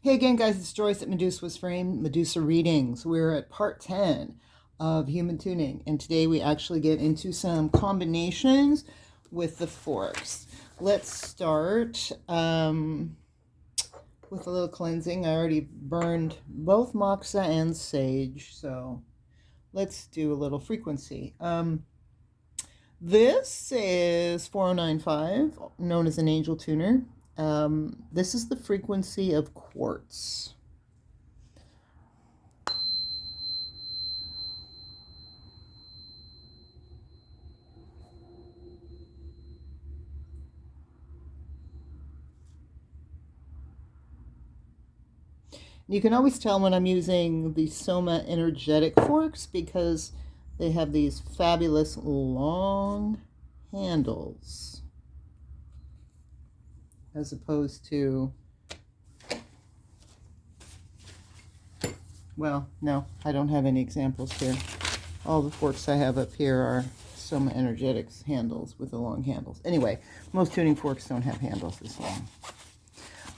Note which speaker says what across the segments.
Speaker 1: Hey again, guys, it's Joyce at Medusa Was Framed, Medusa Readings. We're at part 10 of Human Tuning, and today we actually get into some combinations with the forks. Let's start with a little cleansing. I already burned both moxa and sage, so let's do a little frequency. This is 4095, known as an angel tuner. This is the frequency of quartz. You can always tell when I'm using the Soma energetic forks because they have these fabulous long handles as opposed to, well, no, I don't have any examples here. All the forks I have up here are Soma energetics handles with the long handles. Anyway, most tuning forks don't have handles this long.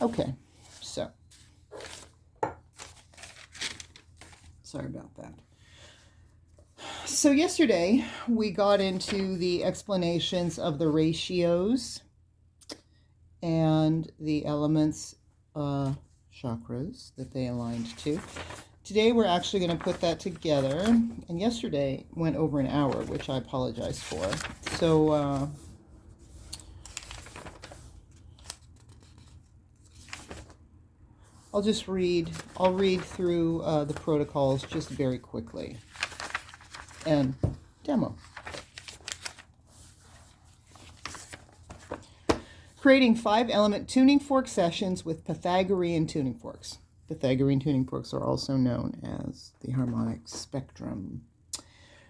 Speaker 1: Okay, so sorry about that. So yesterday we got into the explanations of the ratios and the elements chakras that they aligned to. Today we're actually going to put that together, and yesterday went over an hour, which I apologize for. So I'll read through the protocols just very quickly and demo. Creating 5-element tuning fork sessions with Pythagorean tuning forks. Pythagorean tuning forks are also known as the harmonic spectrum.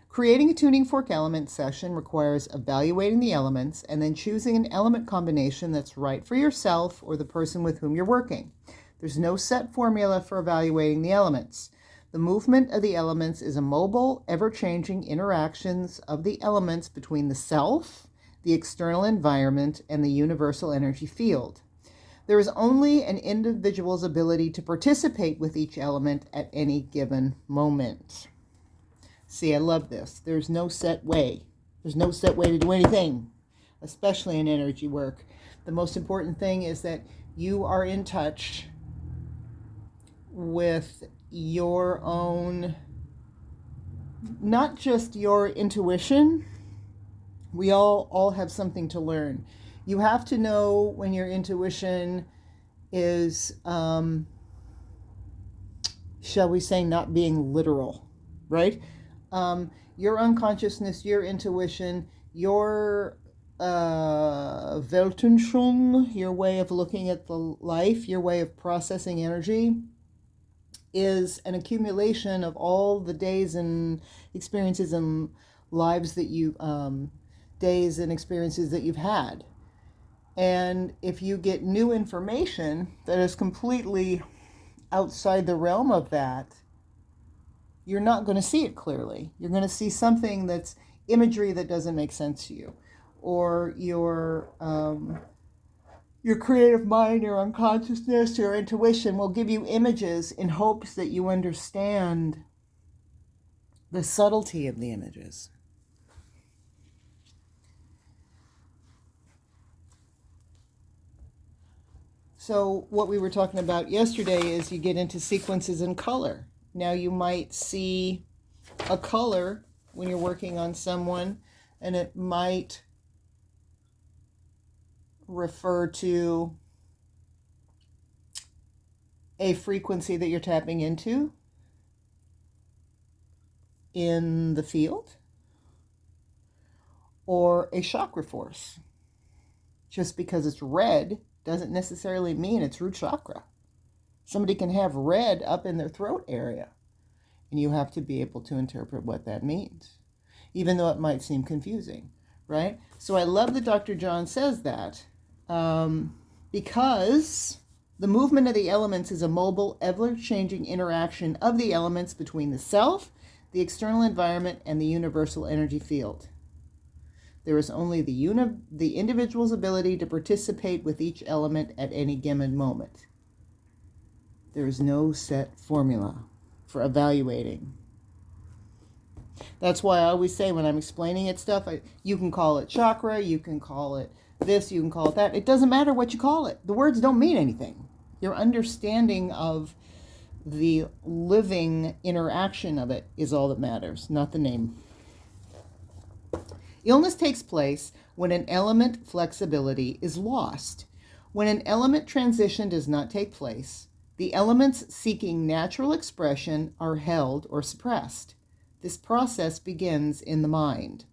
Speaker 1: Creating a tuning fork element session requires evaluating the elements and then choosing an element combination that's right for yourself or the person with whom you're working. There's no set formula for evaluating the elements. The movement of the elements is a mobile, ever-changing interactions of the elements between the self, the external environment, and the universal energy field. There is only an individual's ability to participate with each element at any given moment. See, I love this. There's no set way. There's no set way to do anything, especially in energy work. The most important thing is that you are in touch with your own, not just your intuition. We all have something to learn. You have to know when your intuition is, shall we say, not being literal, right? Your unconsciousness, your intuition, your Weltanschauung, your way of looking at the life, your way of processing energy, is an accumulation of all the days and experiences and lives that you, days and experiences that you've had. And if you get new information that is completely outside the realm of that, you're not going to see it clearly. You're going to see something that's imagery that doesn't make sense to you, or your creative mind, your unconsciousness, your intuition will give you images in hopes that you understand the subtlety of the images. So what we were talking about yesterday is you get into sequences in color. Now you might see a color when you're working on someone, and it might refer to a frequency that you're tapping into in the field, or a chakra force. Just because it's red doesn't necessarily mean it's root chakra. Somebody can have red up in their throat area, and you have to be able to interpret what that means, even though it might seem confusing, right? So I love that Dr. John says that, because the movement of the elements is a mobile, ever-changing interaction of the elements between the self, the external environment, and the universal energy field. There is only the individual's ability to participate with each element at any given moment. There is no set formula for evaluating. That's why I always say when I'm explaining it stuff, you can call it chakra, you can call it this, you can call it that. It doesn't matter what you call it. The words don't mean anything. Your understanding of the living interaction of it is all that matters, not the name. Illness takes place when an element flexibility is lost. When an element transition does not take place, the elements seeking natural expression are held or suppressed. This process begins in the mind.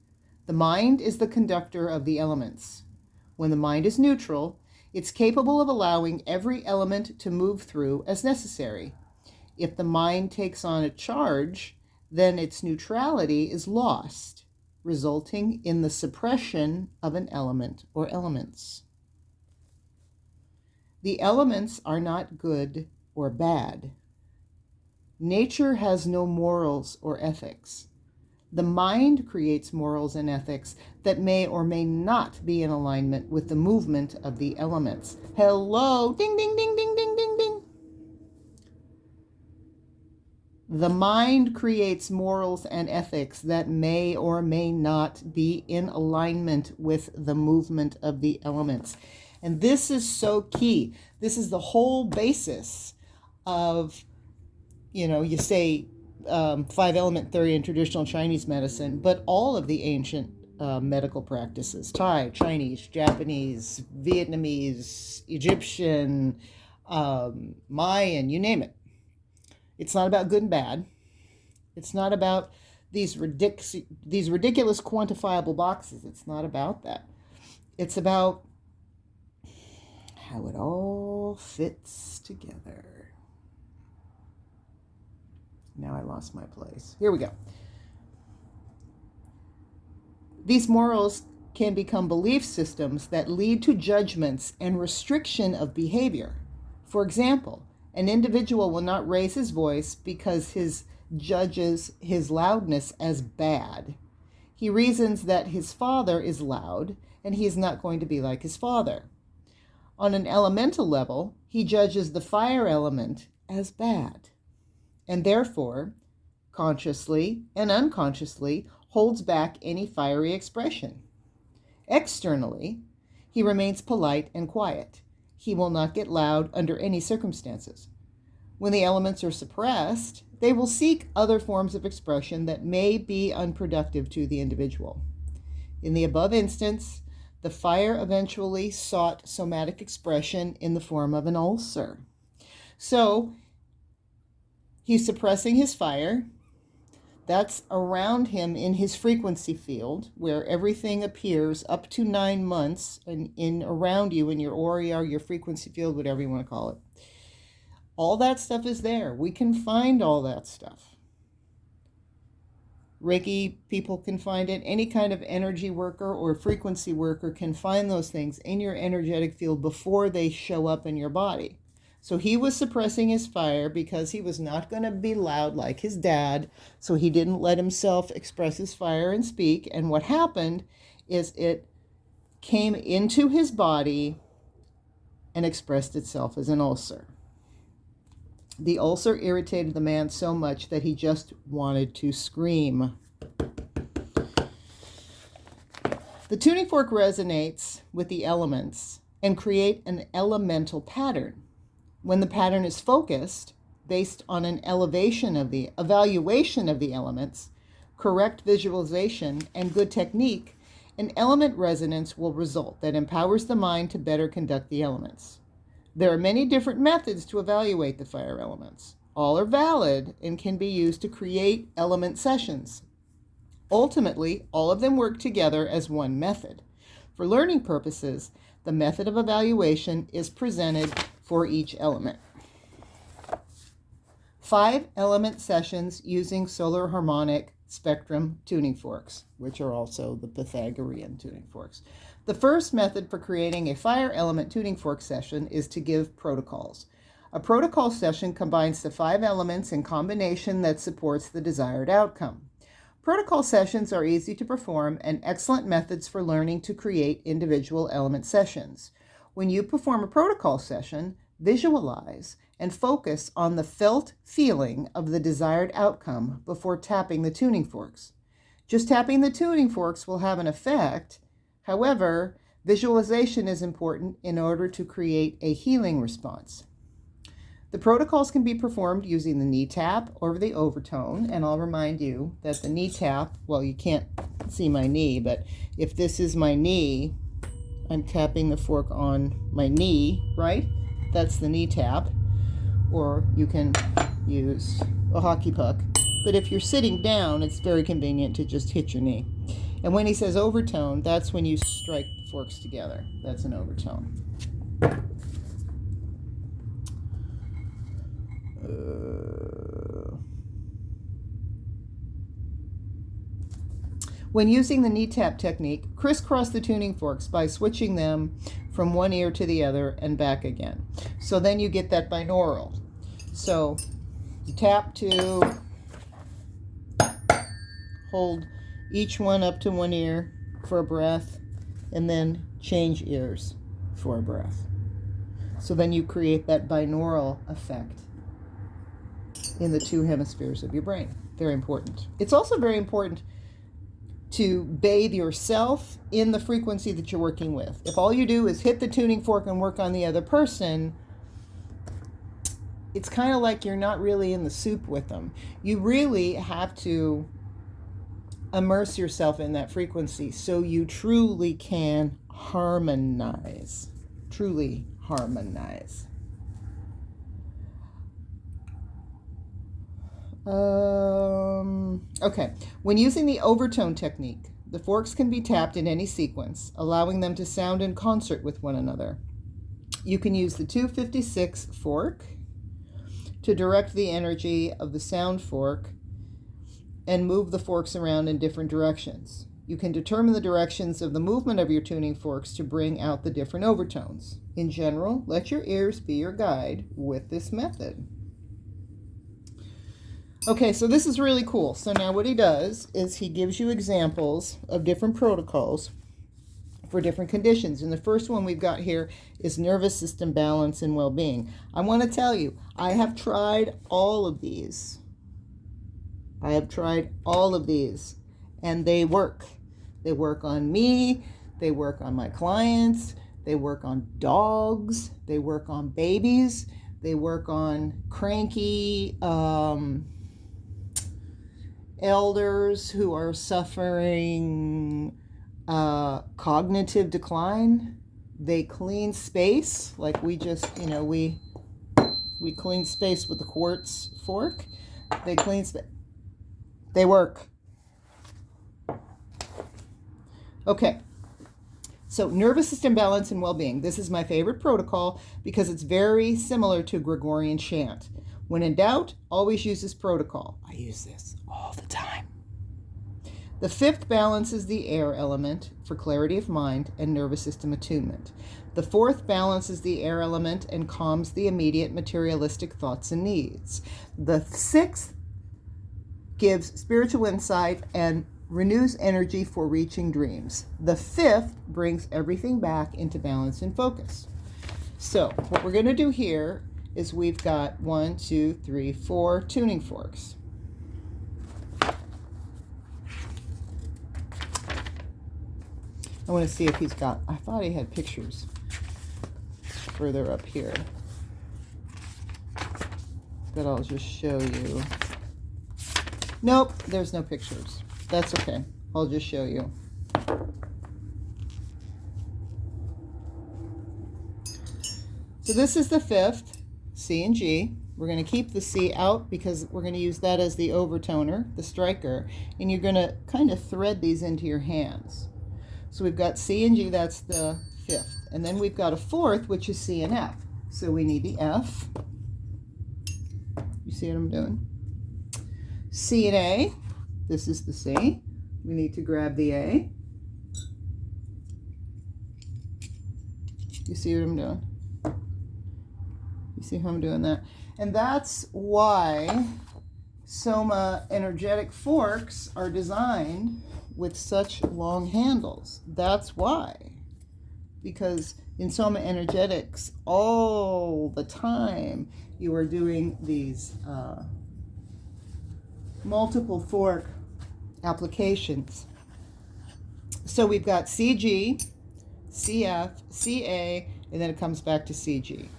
Speaker 1: The mind is the conductor of the elements. When the mind is neutral, it's capable of allowing every element to move through as necessary. If the mind takes on a charge, then its neutrality is lost, resulting in the suppression of an element or elements. The elements are not good or bad. Nature has no morals or ethics. The mind creates morals and ethics that may or may not be in alignment with the movement of the elements. Hello, ding, ding, ding, ding, ding, ding, ding. The mind creates morals and ethics that may or may not be in alignment with the movement of the elements. And this is so key. This is the whole basis of, you say 5-element theory in traditional Chinese medicine, but all of the ancient medical practices, Thai, Chinese, Japanese, Vietnamese, Egyptian, Mayan, you name it. It's not about good and bad. It's not about these ridiculous quantifiable boxes. It's not about that. It's about how it all fits together. Now I lost my place. Here we go. These morals can become belief systems that lead to judgments and restriction of behavior. For example, an individual will not raise his voice because he judges his loudness as bad. He reasons that his father is loud and he is not going to be like his father. On an elemental level, he judges the fire element as bad, and therefore, consciously and unconsciously, holds back any fiery expression. Externally, he remains polite and quiet. He will not get loud under any circumstances. When the elements are suppressed, they will seek other forms of expression that may be unproductive to the individual. In the above instance, the fire eventually sought somatic expression in the form of an ulcer. So, he's suppressing his fire. That's around him in his frequency field, where everything appears up to 9 months and in around you in your aura, your frequency field, whatever you want to call it. All that stuff is there. We can find all that stuff. Reiki people can find it. Any kind of energy worker or frequency worker can find those things in your energetic field before they show up in your body. So he was suppressing his fire because he was not going to be loud like his dad. So he didn't let himself express his fire and speak. And what happened is it came into his body and expressed itself as an ulcer. The ulcer irritated the man so much that he just wanted to scream. The tuning fork resonates with the elements and create an elemental pattern. When the pattern is focused, based on an evaluation of the elements, correct visualization, and good technique, an element resonance will result that empowers the mind to better conduct the elements. There are many different methods to evaluate the fire elements. All are valid and can be used to create element sessions. Ultimately, all of them work together as one method. For learning purposes, the method of evaluation is presented for each element. 5 element sessions using solar harmonic spectrum tuning forks, which are also the Pythagorean tuning forks. The first method for creating a fire element tuning fork session is to give protocols. A protocol session combines the 5 elements in combination that supports the desired outcome. Protocol sessions are easy to perform and excellent methods for learning to create individual element sessions. When you perform a protocol session, Visualize and focus on the felt feeling of the desired outcome before tapping the tuning forks. Just tapping the tuning forks will have an effect. However, visualization is important in order to create a healing response. The protocols can be performed using the knee tap or the overtone, and I'll remind you that the knee tap, well, you can't see my knee, but if this is my knee, I'm tapping the fork on my knee, right? That's the knee tap. Or you can use a hockey puck. But if you're sitting down, it's very convenient to just hit your knee. And when he says overtone, that's when you strike the forks together. That's an overtone. When using the knee tap technique, crisscross the tuning forks by switching them from one ear to the other and back again. So then you get that binaural. So you tap two, hold each one up to one ear for a breath, and then change ears for a breath. So then you create that binaural effect in the two hemispheres of your brain. Very important. It's also very important to bathe yourself in the frequency that you're working with. If all you do is hit the tuning fork and work on the other person, it's kind of like you're not really in the soup with them. You really have to immerse yourself in that frequency so you truly can harmonize. Truly harmonize. Okay, when using the overtone technique, the forks can be tapped in any sequence, allowing them to sound in concert with one another. You can use the 256 fork to direct the energy of the sound fork and move the forks around in different directions. You can determine the directions of the movement of your tuning forks to bring out the different overtones. In general, let your ears be your guide with this method. Okay, so this is really cool. So now what he does is he gives you examples of different protocols for different conditions. And the first one we've got here is nervous system balance and well-being. I want to tell you, I have tried all of these. And they work. They work on me. They work on my clients. They work on dogs. They work on babies. They work on cranky elders who are suffering cognitive decline. They clean space, like we just, we clean space with the quartz fork. They clean space. They work. Okay. So nervous system balance and well-being. This is my favorite protocol because it's very similar to Gregorian chant. When in doubt, always use this protocol. I use this all the time. The fifth balances the air element for clarity of mind and nervous system attunement. The fourth balances the air element and calms the immediate materialistic thoughts and needs. The sixth gives spiritual insight and renews energy for reaching dreams. The fifth brings everything back into balance and focus. So what we're going to do here is we've got 4 tuning forks. I want to see if he's got, I thought he had pictures further up here, but I'll just show you. Nope, there's no pictures. That's okay. I'll just show you. So this is the fifth, C and G. We're going to keep the C out because we're going to use that as the overtoner, the striker, and you're going to kind of thread these into your hands. So we've got C and G, that's the fifth. And then we've got a fourth, which is C and F. So we need the F. You see what I'm doing? C and A, this is the C. We need to grab the A. You see what I'm doing? You see how I'm doing that? And that's why Soma energetic forks are designed with such long handles. That's why. Because in Soma Energetics, all the time, you are doing these multiple fork applications. So we've got CG, CF, CA, and then it comes back to CG.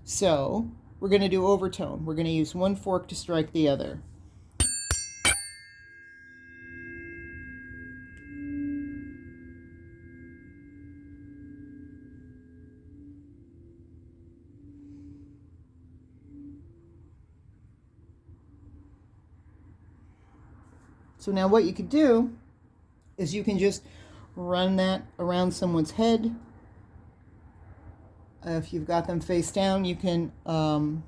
Speaker 1: So we're going to do overtone. We're going to use one fork to strike the other. So now what you could do is you can just run that around someone's head. If you've got them face down, you can run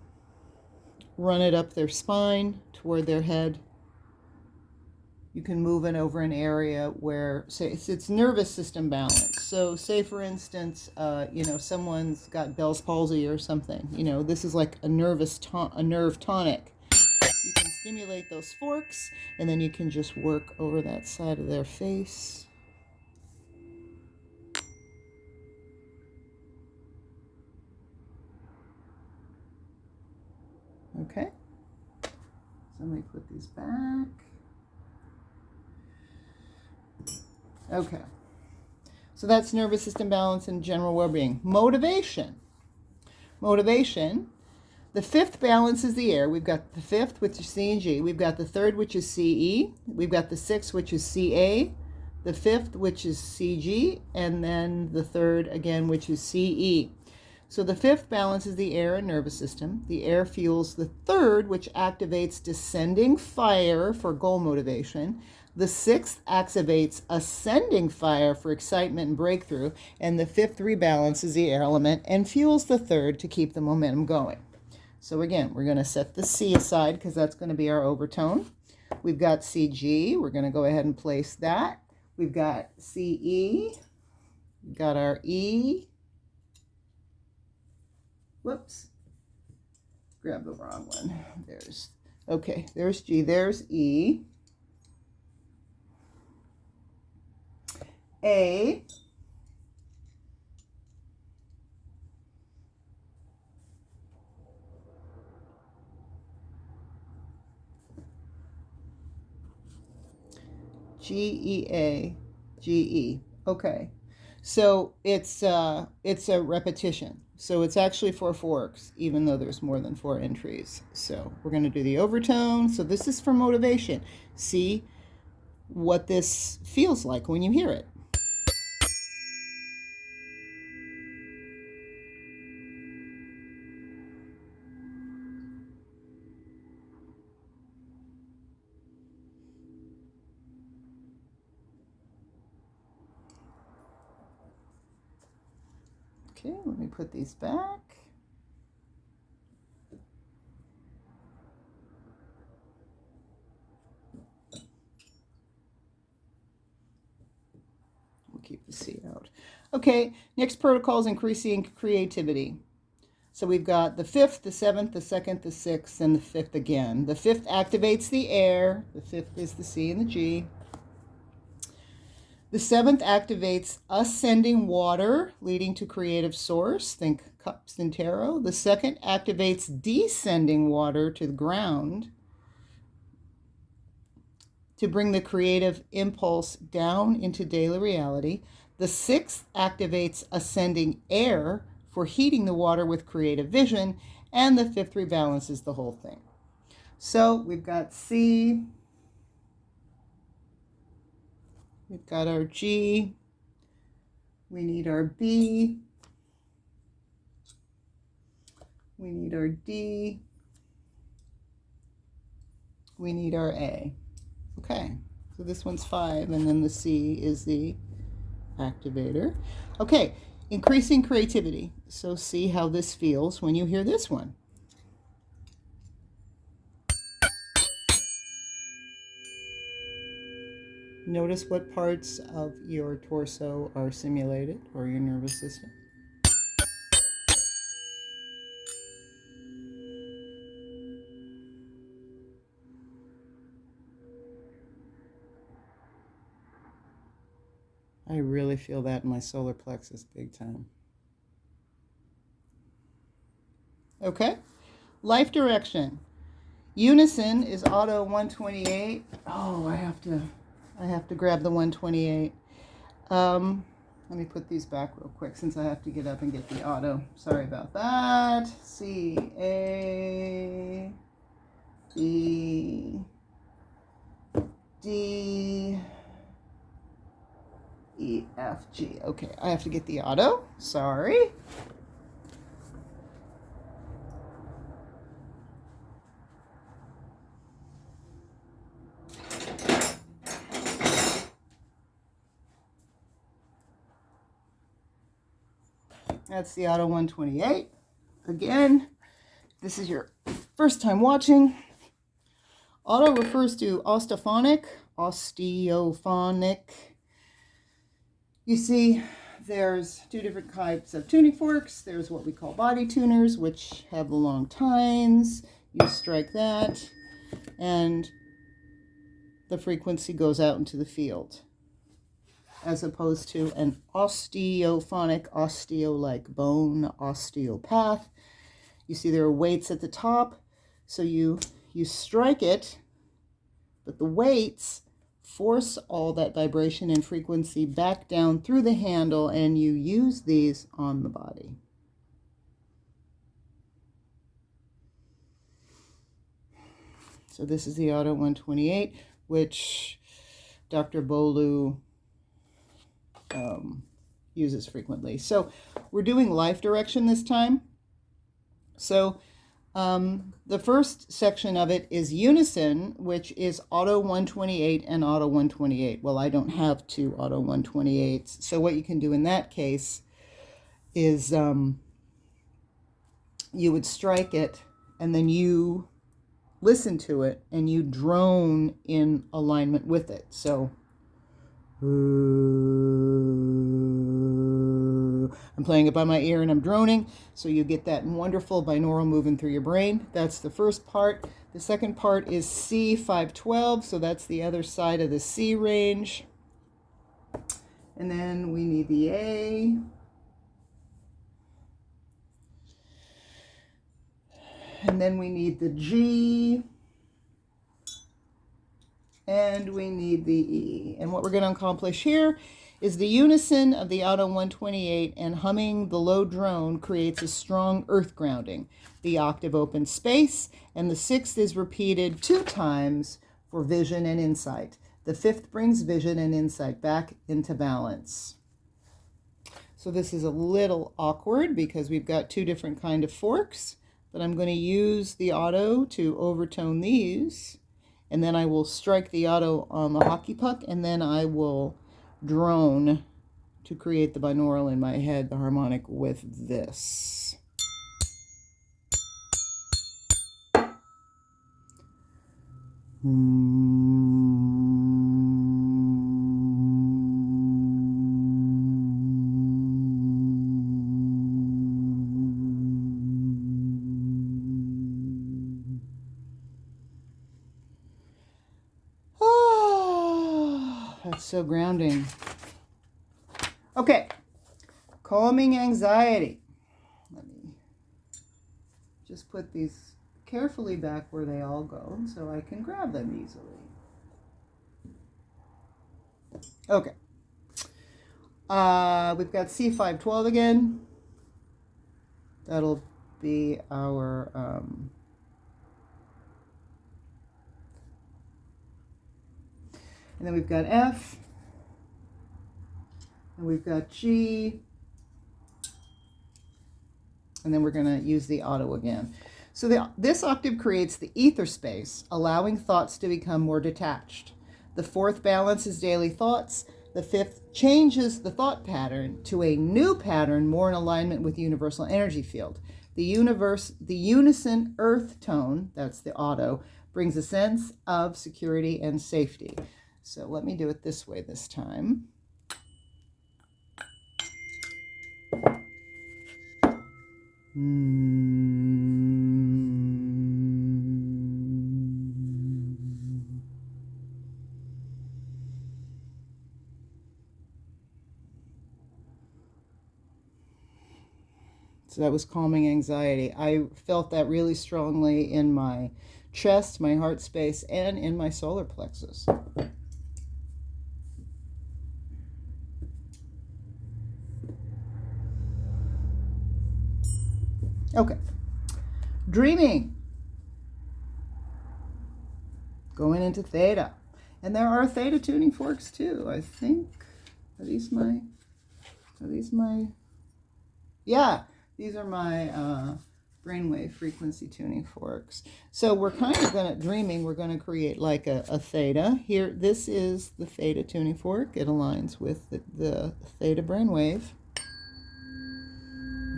Speaker 1: it up their spine toward their head. You can move it over an area where, say, it's nervous system balance. So say, for instance, someone's got Bell's palsy or something. This is like a nerve tonic. You can stimulate those forks, and then you can just work over that side of their face. Okay. So let me put these back. Okay. So that's nervous system balance and general well-being. Motivation. Motivation. The fifth balance is the air. We've got the fifth, which is C and G. We've got the third, which is CE. We've got the sixth, which is CA. The fifth, which is CG. And then the third, again, which is CE. So the fifth balance is the air and nervous system. The air fuels the third, which activates descending fire for goal motivation. The sixth activates ascending fire for excitement and breakthrough. And the fifth rebalances the air element and fuels the third to keep the momentum going. So again, we're going to set the C aside because that's going to be our overtone. We've got CG. We're going to go ahead and place that. We've got CE. We've got our E. Whoops. Grab the wrong one. There's G. There's E. A. G-E-A, G-E. Okay. So it's a repetition. So it's actually 4 forks, even though there's more than 4 entries. So we're going to do the overtone. So this is for motivation. See what this feels like when you hear it. Okay, let me put these back. We'll keep the C out. Okay, next protocol is increasing creativity. So we've got the fifth, the seventh, the second, the sixth, and the fifth again. The fifth activates the air. The fifth is the C and the G. The seventh activates ascending water, leading to creative source. Think cups and tarot. The second activates descending water to the ground to bring the creative impulse down into daily reality. The sixth activates ascending air for heating the water with creative vision. And the fifth rebalances the whole thing. So we've got C. We've got our G. We need our B. We need our D. We need our A. Okay, so this one's 5, and then the C is the activator. Okay, increasing creativity. So see how this feels when you hear this one. Notice what parts of your torso are simulated, or your nervous system. I really feel that in my solar plexus big time. Okay. Life direction. Unison is auto 128. Oh, I have to grab the 128. Let me put these back real quick since I have to get up and get the auto. Sorry about that. C, A, B, D, E, F, G. Okay, I have to get the auto. Sorry. That's the auto 128. Again, this is your first time watching. Auto refers to osteophonic. You see, there's two different types of tuning forks. There's what we call body tuners, which have the long tines. You strike that, and the frequency goes out into the field, as opposed to an osteophonic, osteo like bone, osteopath. You see there are weights at the top, so you strike it, but the weights force all that vibration and frequency back down through the handle, and you use these on the body. So this is the auto 128, which Dr. Beaulieu uses frequently. So we're doing life direction this time. So the first section of it is unison, which is auto 128 and auto 128. Well, I don't have two auto 128s. So what you can do in that case is you would strike it, and then you listen to it, and you drone in alignment with it. So I'm playing it by my ear and I'm droning, so you get that wonderful binaural moving through your brain. That's the first part. The second part is C512, so that's the other side of the C range. And then we need the A. And then we need the G. And we need the E. And what we're going to accomplish here is the unison of the auto 128 and humming the low drone creates a strong earth grounding. The octave opens space, and the sixth is repeated 2 times for vision and insight. The fifth brings vision and insight back into balance. So this is a little awkward because we've got 2 different kind of forks, but I'm going to use the auto to overtone these. And then I will strike the auto on the hockey puck, and then I will drone to create the binaural in my head, the harmonic with this. That's so grounding. Okay, calming anxiety. Let me just put these carefully back where they all go so I can grab them easily. Okay. We've got C512 again. That'll be our and then we've got F, and we've got G, and then we're going to use the auto again. So this octave creates the ether space, allowing thoughts to become more detached. The fourth balances daily thoughts. The fifth changes the thought pattern to a new pattern more in alignment with the universal energy field. The unison earth tone, that's the auto, brings a sense of security and safety. So let me do it this way this time. So that was calming anxiety. I felt that really strongly in my chest, my heart space, and in my solar plexus. Okay. Dreaming. Going into theta. And there are theta tuning forks too, I think. Are these my... Yeah, these are my brainwave frequency tuning forks. So we're kind of going to, dreaming, we're going to create like a theta. Here, this is the theta tuning fork. It aligns with the theta brainwave.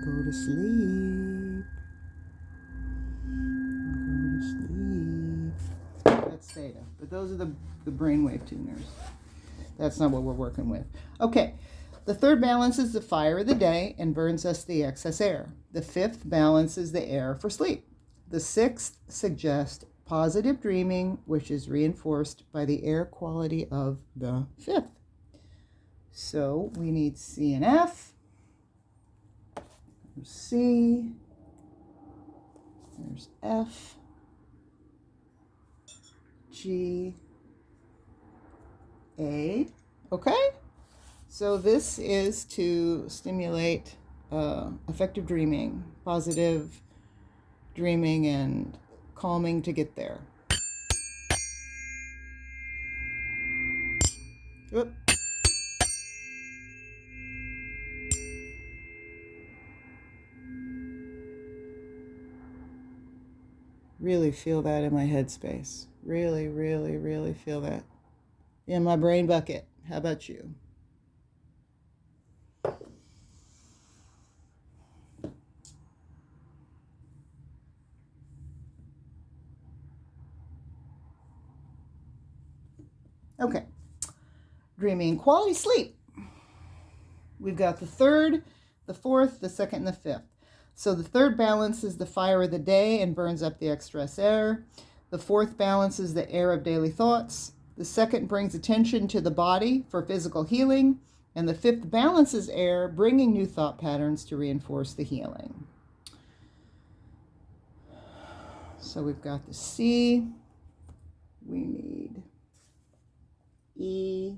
Speaker 1: Go to sleep. Go to sleep. That's theta. But those are the brainwave tuners. That's not what we're working with. Okay. The third balances the fire of the day and burns us the excess air. The fifth balances the air for sleep. The sixth suggests positive dreaming, which is reinforced by the air quality of the fifth. So we need C and F. There's C. There's F. G. A. Okay? So this is to stimulate effective dreaming, positive dreaming, and calming to get there. Oop. Really feel that in my headspace. Really, really, really feel that in my brain bucket. How about you? Okay. Dreaming quality sleep. We've got the third, the fourth, the second, and the fifth. So the third balances the fire of the day and burns up the excess air. The fourth balances the air of daily thoughts. The second brings attention to the body for physical healing. And the fifth balances air, bringing new thought patterns to reinforce the healing. So we've got the C. We need E,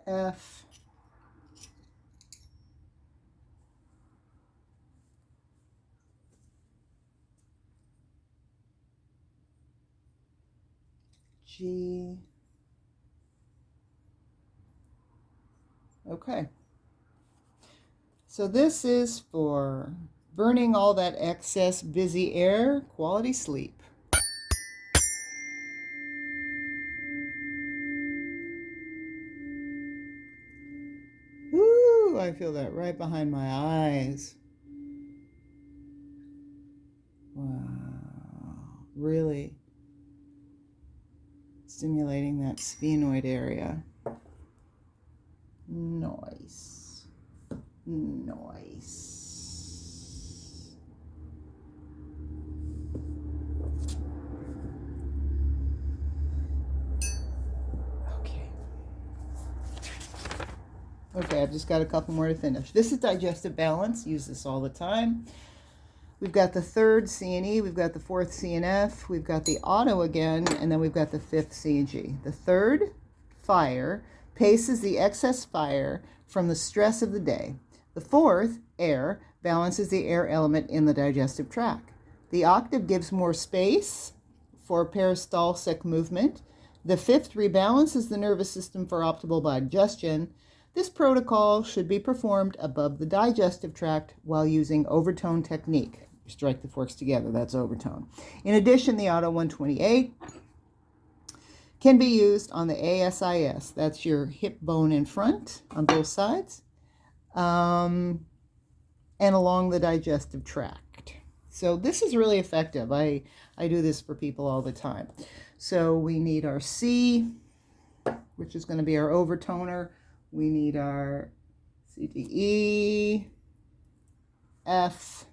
Speaker 1: F, G. Okay. So this is for burning all that excess busy air, quality sleep. Woo! I feel that right behind my eyes. Wow. Really stimulating that sphenoid area. Nice. Nice. Okay, I've just got a couple more to finish. This is Digestive Balance. Use this all the time. We've got the third C and E. We've got the fourth C and F. We've got the auto again, and then we've got the fifth C and G. The third, fire, paces the excess fire from the stress of the day. The fourth, air, balances the air element in the digestive tract. The octave gives more space for peristaltic movement. The fifth rebalances the nervous system for optimal digestion. This protocol should be performed above the digestive tract while using overtone technique. Strike the forks together, that's overtone. In addition, the Auto 128 can be used on the ASIS. That's your hip bone in front on both sides, and along the digestive tract. So this is really effective. I do this for people all the time. So we need our C, which is going to be our overtoner. We need our CDE, F,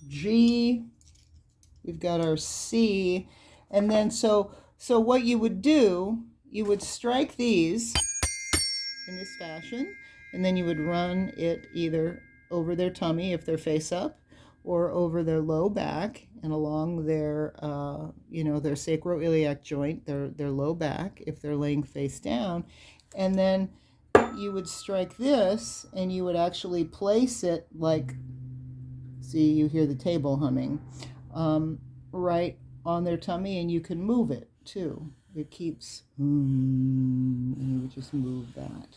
Speaker 1: G. We've got our C. And then so what you would do, you would strike these in this fashion, and then you would run it either over their tummy if they're face up, or over their low back and along their, their sacroiliac joint, their low back if they're laying face down. And then you would strike this, and you would actually place it like, see, you hear the table humming, right on their tummy, and you can move it too. It keeps, and you would just move that.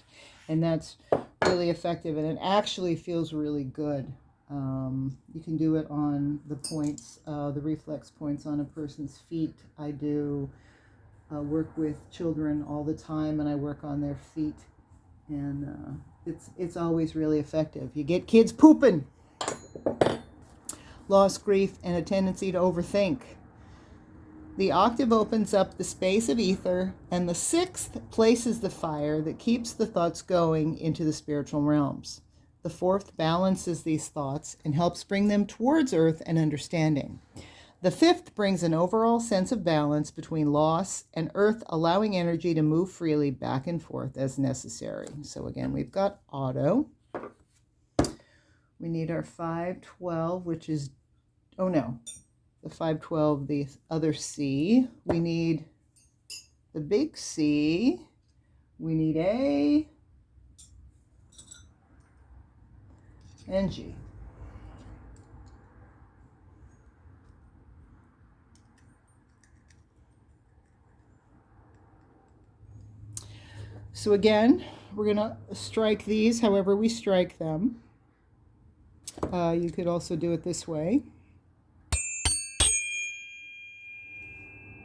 Speaker 1: And that's really effective, and it actually feels really good. You can do it on the points, the reflex points on a person's feet. I do work with children all the time, and I work on their feet, and it's always really effective. You get kids pooping, loss, grief, and a tendency to overthink. The octave opens up the space of ether, and the sixth places the fire that keeps the thoughts going into the spiritual realms. The fourth balances these thoughts and helps bring them towards earth and understanding. The fifth brings an overall sense of balance between loss and earth, allowing energy to move freely back and forth as necessary. So again, we've got auto. We need our 512, which is, oh no, the 512, the other C. We need the big C. We need A and G. So again, we're going to strike these however we strike them. You could also do it this way.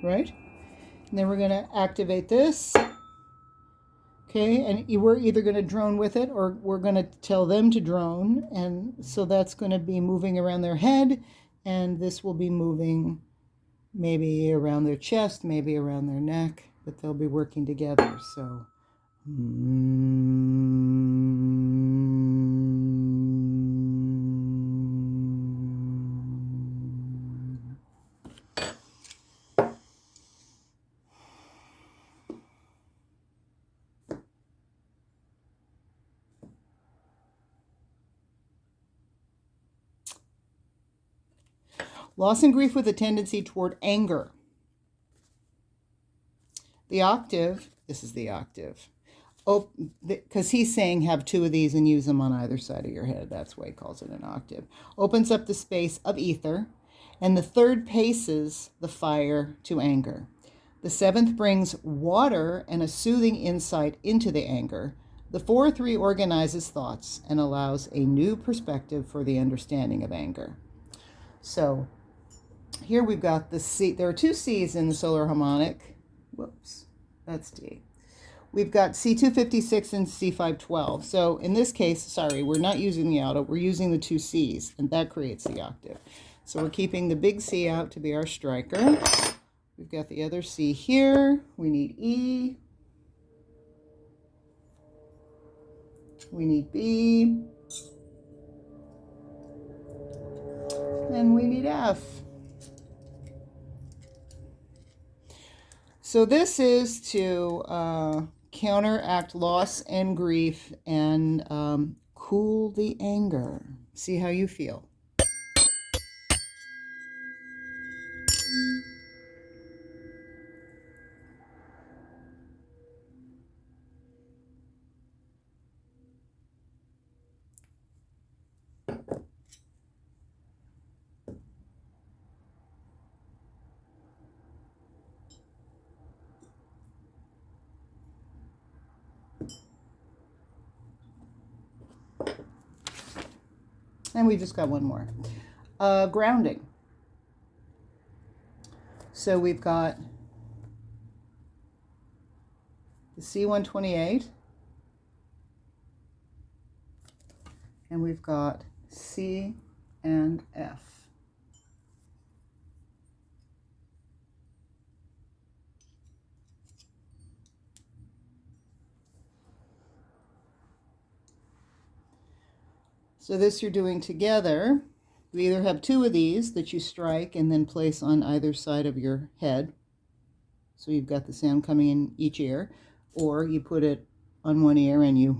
Speaker 1: Right? And then we're going to activate this. Okay, and we're either going to drone with it, or we're going to tell them to drone. And so that's going to be moving around their head, and this will be moving maybe around their chest, maybe around their neck, but they'll be working together. So loss and grief with a tendency toward anger. The octave, this is the octave. Oh, because he's saying have two of these and use them on either side of your head. That's why he calls it an octave. Opens up the space of ether. And the third paces the fire to anger. The seventh brings water and a soothing insight into the anger. The fourth reorganizes thoughts and allows a new perspective for the understanding of anger. So here we've got the C. There are two C's in the solar harmonic. Whoops, that's D. We've got C256 and C512. So in this case, sorry, we're not using the auto. We're using the two C's, and that creates the octave. So we're keeping the big C out to be our striker. We've got the other C here. We need E. We need B. And we need F. So this is to counteract loss and grief and cool the anger. See how you feel. And we just got one more. Grounding. So we've got the C128, and we've got C and F. So this you're doing together. You either have two of these that you strike and then place on either side of your head. so you've got the sound coming in each ear, or you put it on one ear and you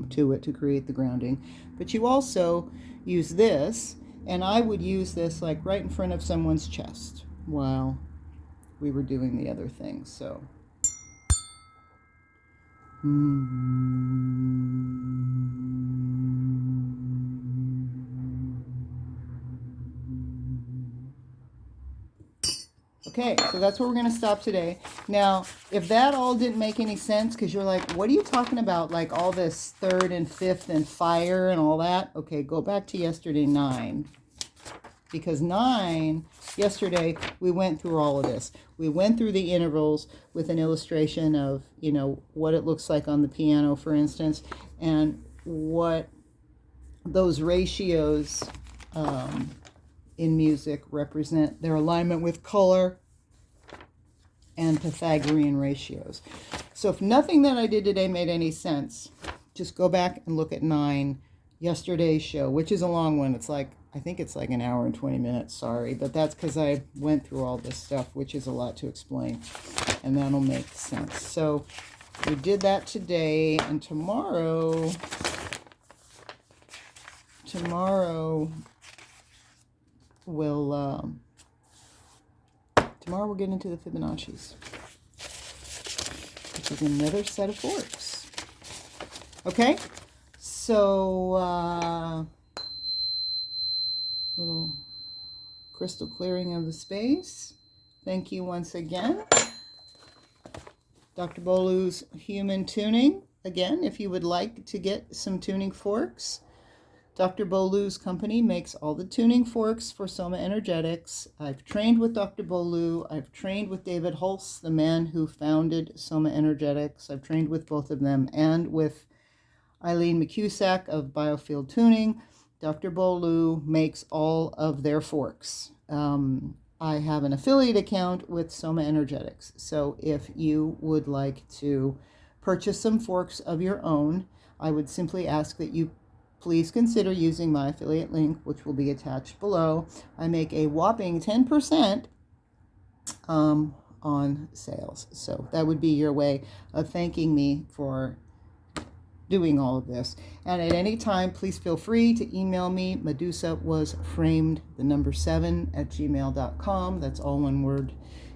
Speaker 1: to it to create the grounding. But you also use this, and I would use this like right in front of someone's chest while we were doing the other things. So okay, so that's where we're going to stop today. Now, if that all didn't make any sense, because you're like, what are you talking about? Like all this third and fifth and fire and all that? Okay, go back to yesterday 9. Because 9, yesterday, we went through all of this. We went through the intervals with an illustration of, you know, what it looks like on the piano, for instance, and what those ratios in music represent, their alignment with color and Pythagorean ratios. So if nothing that I did today made any sense, just go back and look at 9, yesterday's show, which is a long one. It's like, I think it's like an hour and 20 minutes, sorry, but that's because I went through all this stuff, which is a lot to explain, and that'll make sense. So we did that today, and tomorrow we'll get into the Fibonacci's, which is another set of forks. Okay, so little crystal clearing of the space. Thank you once again. Dr. Beaulieu's Human Tuning. Again, if you would like to get some tuning forks, Dr. Beaulieu's company makes all the tuning forks for Soma Energetics. I've trained with Dr. Beaulieu. I've trained with David Holtz, the man who founded Soma Energetics. I've trained with both of them, and with Eileen McCusack of Biofield Tuning. Dr. Beaulieu makes all of their forks. I have an affiliate account with Soma Energetics. So if you would like to purchase some forks of your own, I would simply ask that you please consider using my affiliate link, which will be attached below. I make a whopping 10% on sales. So that would be your way of thanking me for doing all of this. And at any time, please feel free to email me. Medusa was framed, 7 @gmail.com. That's all one word.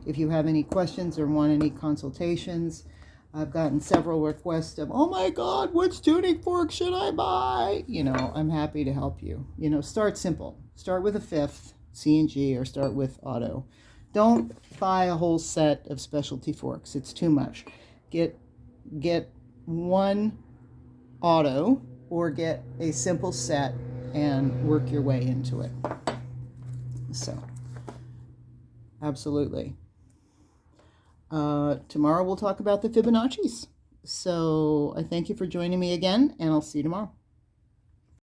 Speaker 1: If you have any questions or want any consultations, I've gotten several requests of, oh my God, which tuning fork should I buy? You know, I'm happy to help you. You know, start simple. Start with a fifth, C and G, or start with auto. Don't buy a whole set of specialty forks. It's too much. Get one auto or get a simple set and work your way into it. So, absolutely. Tomorrow we'll talk about the Fibonacci's. So I thank you for joining me again, and I'll see you tomorrow.